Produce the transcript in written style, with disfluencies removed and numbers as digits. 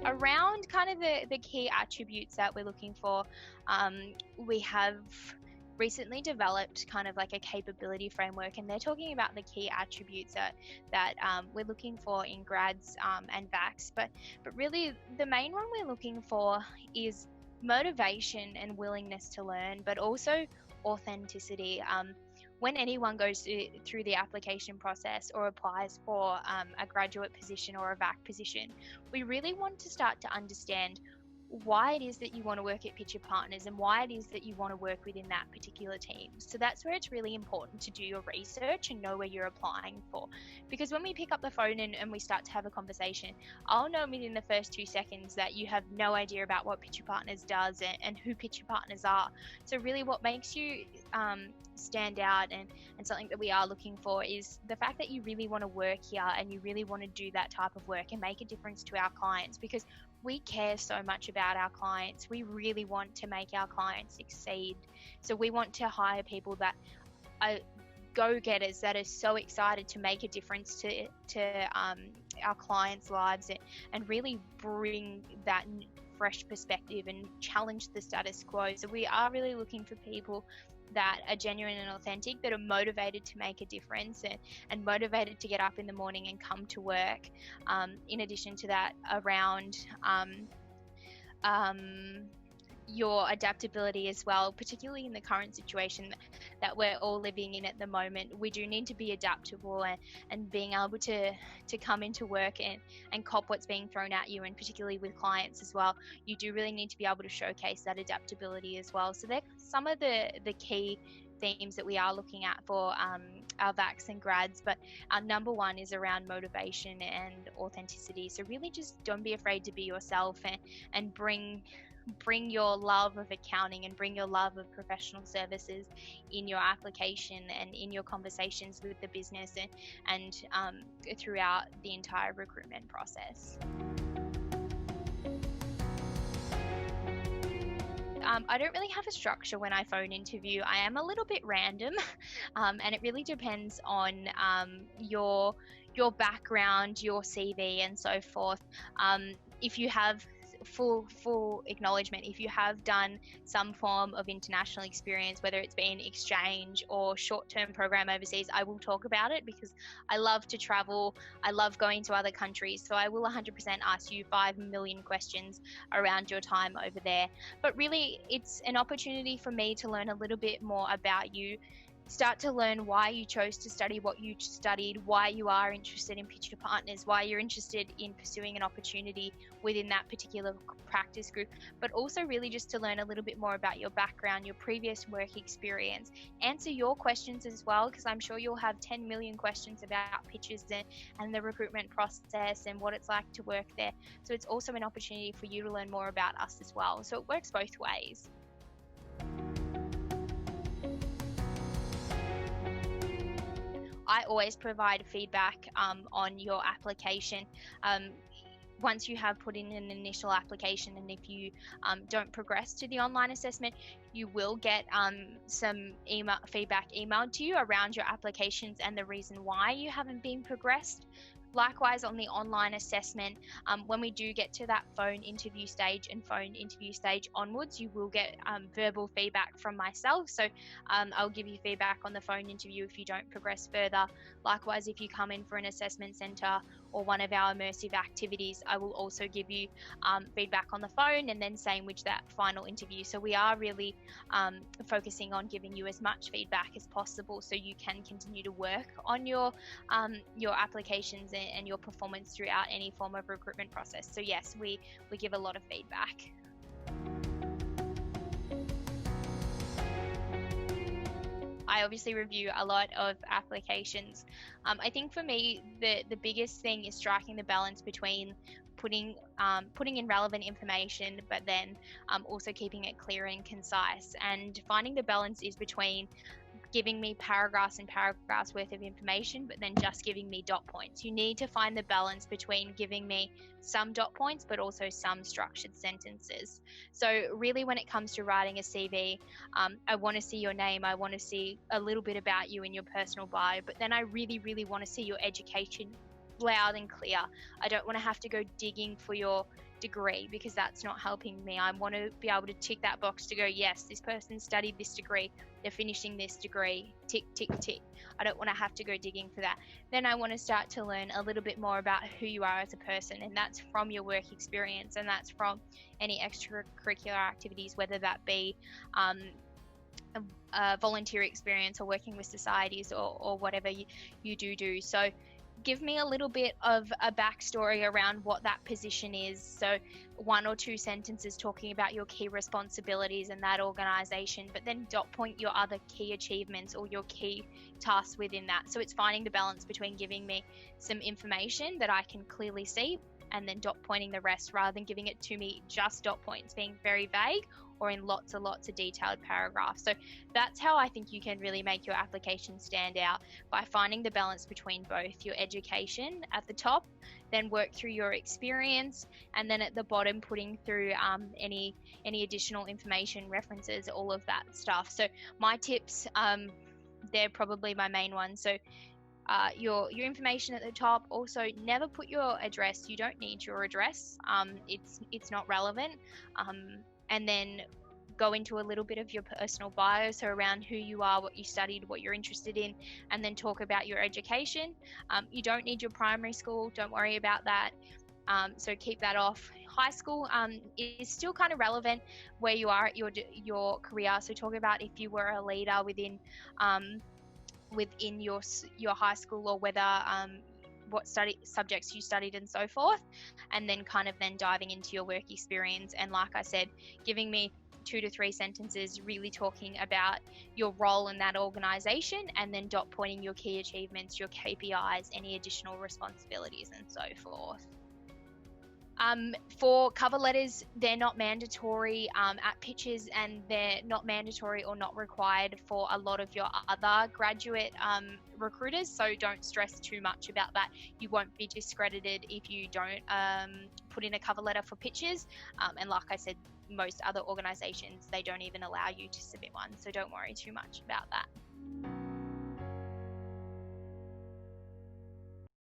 Around kind of the key attributes that we're looking for, we have recently developed kind of like a capability framework, and they're talking about the key attributes that we're looking for in grads and VACs. But really, the main one we're looking for is motivation and willingness to learn, but also authenticity. When anyone goes through the application process or applies for a graduate position or a VAC position, we really want to start to understand why it is that you want to work at Pitcher Partners and why it is that you want to work within that particular team. So that's where it's really important to do your research and know where you're applying for. Because when we pick up the phone and we start to have a conversation, I'll know within the first 2 seconds that you have no idea about what Pitcher Partners does and who Pitcher Partners are. So really what makes you stand out and something that we are looking for is the fact that you really want to work here and you really want to do that type of work and make a difference to our clients, because we care so much about our clients. We really want to make our clients succeed. So we want to hire people that are go-getters, that are so excited to make a difference to our clients' lives and really bring that fresh perspective and challenge the status quo. So we are really looking for people that are genuine and authentic, that are motivated to make a difference and motivated to get up in the morning and come to work. In addition to that, around your adaptability as well, particularly in the current situation that we're all living in at the moment. We do need to be adaptable and being able to come into work and cop what's being thrown at you, and particularly with clients as well. You do really need to be able to showcase that adaptability as well. So they're some of the key themes that we are looking at for our VACs and grads, but our number one is around motivation and authenticity. So really just don't be afraid to be yourself and bring your love of accounting and bring your love of professional services in your application and in your conversations with the business and throughout the entire recruitment process. I don't really have a structure when I phone interview. I am a little bit random, and it really depends on your background, your CV, and so forth. If you have full acknowledgement, if you have done some form of international experience, whether it's been exchange or short-term program overseas, I will talk about it because I love to travel. I love going to other countries. So I will 100% ask you 5 million questions around your time over there. But really, it's an opportunity for me to learn a little bit more about you, start to learn why you chose to study what you studied, why you are interested in Pitcher Partners, why you're interested in pursuing an opportunity within that particular practice group, but also really just to learn a little bit more about your background, your previous work experience, answer your questions as well, because I'm sure you'll have 10 million questions about pitchers and the recruitment process and what it's like to work there. So it's also an opportunity for you to learn more about us as well. So it works both ways. I always provide feedback on your application. Once you have put in an initial application, and if you don't progress to the online assessment, you will get some feedback emailed to you around your applications and the reason why you haven't been progressed. Likewise, on the online assessment, when we do get to that phone interview stage and phone interview stage onwards, you will get verbal feedback from myself. So I'll give you feedback on the phone interview if you don't progress further. Likewise, if you come in for an assessment centre or one of our immersive activities, I will also give you feedback on the phone, and then same with that final interview. So we are really focusing on giving you as much feedback as possible so you can continue to work on your applications and your performance throughout any form of recruitment process. So yes, we give a lot of feedback. I obviously review a lot of applications. I think for me, the biggest thing is striking the balance between putting in relevant information, but then also keeping it clear and concise. And finding the balance is between giving me paragraphs and paragraphs worth of information, but then just giving me dot points. You need to find the balance between giving me some dot points, but also some structured sentences. So really, when it comes to writing a CV, I want to see your name. I want to see a little bit about you in your personal bio, but then I really, really want to see your education loud and clear. I don't want to have to go digging for your degree, because that's not helping me. I want to be able to tick that box to go, yes, this person studied this degree, they're finishing this degree, tick, tick, tick. I don't want to have to go digging for that. Then I want to start to learn a little bit more about who you are as a person, and that's from your work experience, and that's from any extracurricular activities, whether that be a volunteer experience or working with societies or whatever you do. So give me a little bit of a backstory around what that position is. So 1 or 2 sentences talking about your key responsibilities in that organization, but then dot point your other key achievements or your key tasks within that. So it's finding the balance between giving me some information that I can clearly see and then dot pointing the rest, rather than giving it to me just dot points, being very vague or in lots and lots of detailed paragraphs. So that's how I think you can really make your application stand out, by finding the balance between both your education at the top, then work through your experience, and then at the bottom putting through any additional information, references, all of that stuff. So my tips, they're probably my main ones. So your information at the top. Also, never put your address. You don't need your address. It's not relevant. And then go into a little bit of your personal bio, so around who you are, what you studied, what you're interested in, and then talk about your education. You don't need your primary school. Don't worry about that. So keep that off. High school is still kind of relevant where you are at your career. So talk about if you were a leader within your high school, or whether what subjects you studied and so forth, and then kind of then diving into your work experience. And like I said, giving me 2 to 3 sentences really talking about your role in that organization, and then dot pointing your key achievements, your KPIs, any additional responsibilities and so forth. For cover letters, they're not mandatory at pitches, and they're not mandatory or not required for a lot of your other graduate recruiters, so don't stress too much about that. You won't be discredited if you don't put in a cover letter for pitches, and like I said, most other organizations, they don't even allow you to submit one, so don't worry too much about that.